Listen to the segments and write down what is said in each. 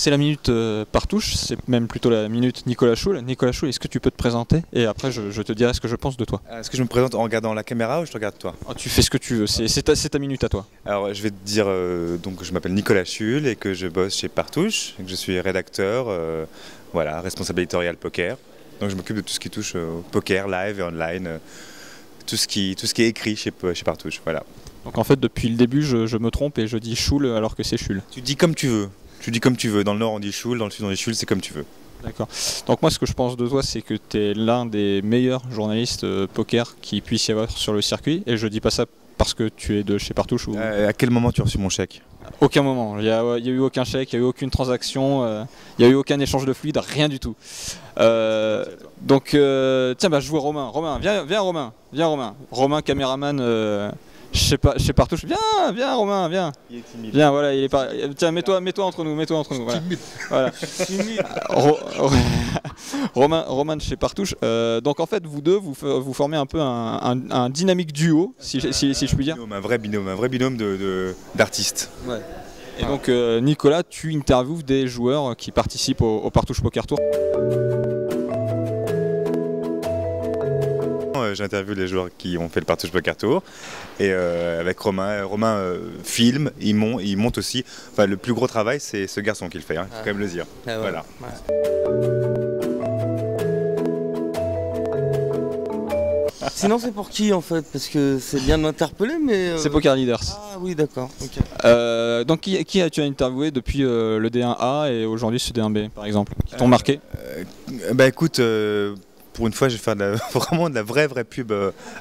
c'est la minute par touche, c'est même plutôt la minute Nicolas Schul. Nicolas Schul, est-ce que tu peux te présenter? Et après, je te dirai ce que je pense de toi. Est-ce que je me présente en regardant la caméra ou je te regarde toi? Oh, tu fais ce que tu veux, c'est ta minute à toi. Alors je vais te dire donc je m'appelle Nicolas Schul et que je bosse chez Partouche, et que je suis rédacteur, voilà, responsable éditorial poker. Donc je m'occupe de tout ce qui touche au poker live et online, tout ce qui est écrit chez Partouche, voilà. Donc en fait, depuis le début, je me trompe et je dis Schul alors que c'est Schul. Tu dis comme tu veux. Tu dis comme tu veux. Dans le nord on dit Schul, dans le sud on dit Schul, c'est comme tu veux. D'accord. Donc moi, ce que je pense de toi, c'est que tu es l'un des meilleurs journalistes poker qui puisse y avoir sur le circuit. Et je dis pas ça parce que tu es de chez Partouche ou... À quel moment tu as reçu mon chèque? Aucun moment. Il y a eu aucun chèque, il n'y a eu aucune transaction, il n'y a eu aucun échange de fluide, rien du tout. Donc, tiens, bah, je vois Romain. Romain, viens Romain. Viens Romain. Romain, caméraman chez Partouche. Viens Romain, viens. Il est timide. Viens, voilà, il est pas. Tiens, mets-toi entre nous, Voilà. Voilà. Romain de chez Partouche. Donc en fait, vous deux, vous formez un peu un dynamique duo, si je puis dire. Un vrai binôme d'artistes. Ouais. Et donc Nicolas, tu interviews des joueurs qui participent au Partouche Poker Tour. J'interviewe les joueurs qui ont fait le Partouche Poker Tour et avec Romain filme, il monte aussi. Enfin, le plus gros travail, c'est ce garçon qui le fait, hein, faut quand même le dire. Ah ouais. Voilà. Sinon c'est pour qui en fait? Parce que c'est bien de m'interpeller mais... C'est Poker Leaders. Ah oui d'accord. Okay. Donc qui as-tu interviewé depuis le D1A et aujourd'hui ce D1B par exemple, qui t'ont marqué? Bah écoute, pour une fois je vais faire vraiment de la vraie pub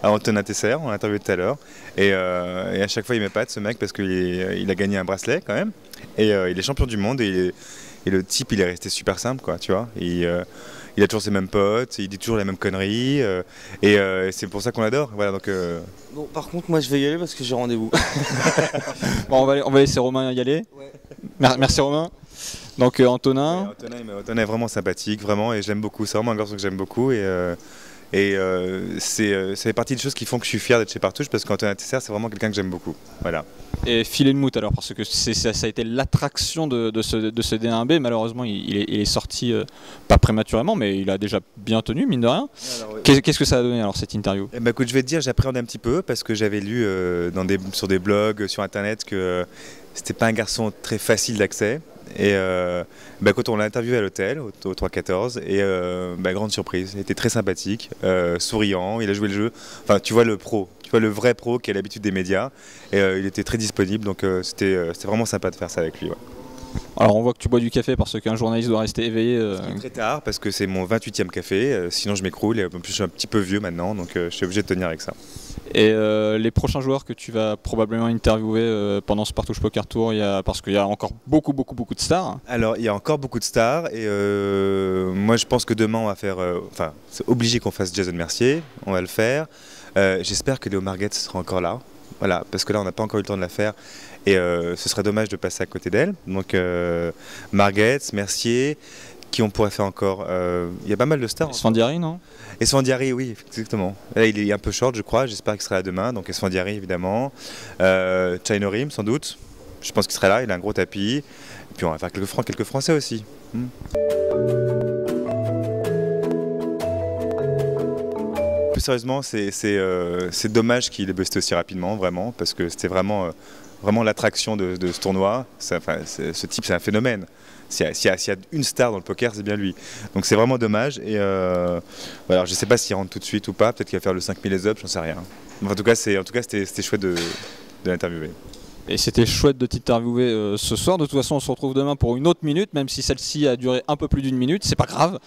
à Antonin Tesser, on l'a interviewé tout à l'heure. Et à chaque fois il m'épate ce mec parce qu'il a gagné un bracelet quand même. Et il est champion du monde et le type il est resté super simple quoi, tu vois. Il a toujours ses mêmes potes, il dit toujours les mêmes conneries et c'est pour ça qu'on l'adore. Voilà, donc, Bon par contre moi je vais y aller parce que j'ai rendez-vous. Bon, on va laisser Romain y aller. Ouais. Merci Romain. Donc Antonin. Ouais, Antonin est vraiment sympathique, vraiment, et je l'aime beaucoup. C'est vraiment un garçon que j'aime beaucoup ça fait partie des choses qui font que je suis fier d'être chez Partouche parce qu'Antonin Tesser c'est vraiment quelqu'un que j'aime beaucoup. Voilà. Et Filet de Mout alors, parce que ça a été l'attraction de ce D1B. Malheureusement il est sorti pas prématurément, mais il a déjà bien tenu mine de rien. Alors, oui. Qu'est-ce que ça a donné alors cette interview? Bah, écoute, je vais te dire, j'appréhendais un petit peu parce que j'avais lu sur des blogs, sur internet que c'était pas un garçon très facile d'accès. Et quand on l'a interviewé à l'hôtel, au 314, et grande surprise, il était très sympathique, souriant, il a joué le jeu. Enfin, tu vois le pro, tu vois le vrai pro qui a l'habitude des médias, et il était très disponible, donc c'était vraiment sympa de faire ça avec lui. Ouais. Alors on voit que tu bois du café parce qu'un journaliste doit rester éveillé. Très tard parce que c'est mon 28e café, sinon je m'écroule, et en plus je suis un petit peu vieux maintenant, donc je suis obligé de tenir avec ça. Et les prochains joueurs que tu vas probablement interviewer pendant ce Partouche Poker Tour, parce qu'il y a encore beaucoup de stars. Alors il y a encore beaucoup de stars et moi je pense que demain on va faire, c'est obligé qu'on fasse Jason Mercier, on va le faire. J'espère que Léo Marguette sera encore là, voilà, parce que là on n'a pas encore eu le temps de la faire et ce serait dommage de passer à côté d'elle. Donc Marguette, Mercier, qui on pourrait faire encore, il y a pas mal de stars. Esfandiari, non? Esfandiari, oui, exactement. Là, il est un peu short, je crois. J'espère qu'il sera là demain. Donc Esfandiari, évidemment. Chinorim, sans doute. Je pense qu'il serait là. Il a un gros tapis. Et puis on va faire quelques Français aussi. Plus sérieusement, c'est dommage qu'il ait busté aussi rapidement, vraiment, parce que c'était vraiment l'attraction de ce tournoi. Ce type, c'est un phénomène. S'il y a une star dans le poker, c'est bien lui. Donc c'est vraiment dommage. Et voilà, je ne sais pas s'il rentre tout de suite ou pas. Peut-être qu'il va faire le 5000 les up, j'en sais rien. Enfin, en tout cas, c'était chouette de l'interviewer. Et c'était chouette de t'interviewer ce soir. De toute façon, on se retrouve demain pour une autre minute, même si celle-ci a duré un peu plus d'une minute. C'est pas grave.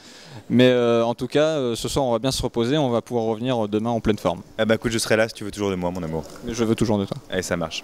Mais en tout cas, ce soir, on va bien se reposer. On va pouvoir revenir demain en pleine forme. Ah bah écoute, je serai là si tu veux toujours de moi, mon amour. Mais je veux toujours de toi. Allez, ça marche.